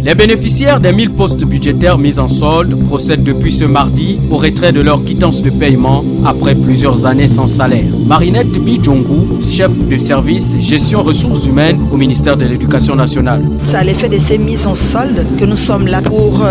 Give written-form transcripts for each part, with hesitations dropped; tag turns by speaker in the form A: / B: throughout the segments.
A: Les bénéficiaires des 1000 postes budgétaires mis en solde procèdent depuis ce mardi au retrait de leur quittance de paiement après plusieurs années sans salaire. Marinette Bidjongou, chef de service gestion ressources humaines au ministère de l'Éducation nationale.
B: C'est à l'effet de ces mises en solde que nous sommes là pour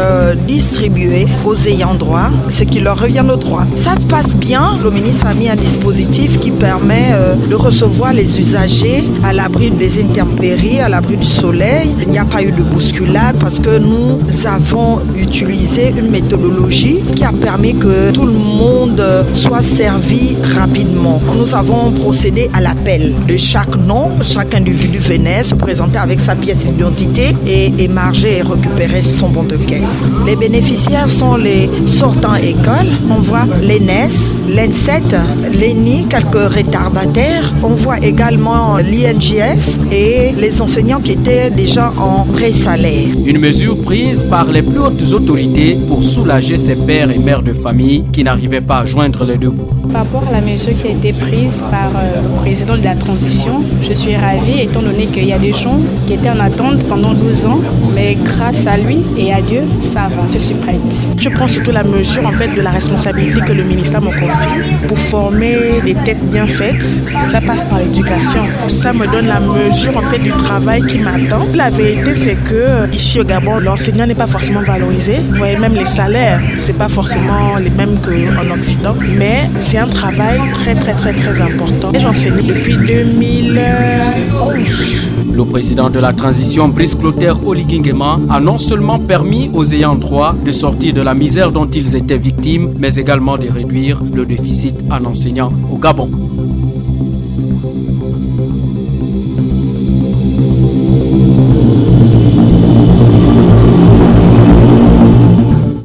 B: distribuer aux ayants droit ce qui leur revient de droit. Ça se passe bien. Le ministre a mis un dispositif qui permet de recevoir les usagers à l'abri des intempéries, à l'abri du soleil. Il n'y a pas eu de bousculade parce que nous avons utilisé une méthodologie qui a permis que tout le monde soit servi rapidement. Nous avons procédé à l'appel de chaque nom. Chaque individu venait se présenter avec sa pièce d'identité et émarger et récupérer son bon de caisse. Les bénéficiaires sont les sortants école. On voit l'ENES, l'ENSET, l'ENI, quelques retardataires. On voit également l'INJS et les enseignants qui étaient déjà en pré-salaire.
A: Une mesure prise par les plus hautes autorités pour soulager ces pères et mères de famille qui n'arrivaient pas à joindre les deux bouts.
C: Par rapport à la mesure qui a été prise par le président de la transition, je suis ravie étant donné qu'il y a des gens qui étaient en attente pendant 12 ans, mais grâce à lui et à Dieu, ça va, je suis prête.
D: Je prends surtout la mesure en fait de la responsabilité que le ministère me confie pour former des têtes bien faites. Ça passe par l'éducation. Ça me donne la mesure en fait du travail qui m'attend. La vérité c'est que ici au Gabon, l'enseignant n'est pas forcément valorisé. Vous voyez même les salaires, c'est pas forcément les mêmes qu'en Occident, mais c'est un travail très important. Et j'enseigne depuis 2011.
A: Le président de la transition, Brice Clotaire Oligui Nguema, a non seulement permis aux ayants droit de sortir de la misère dont ils étaient victimes, mais également de réduire le déficit en enseignant au Gabon.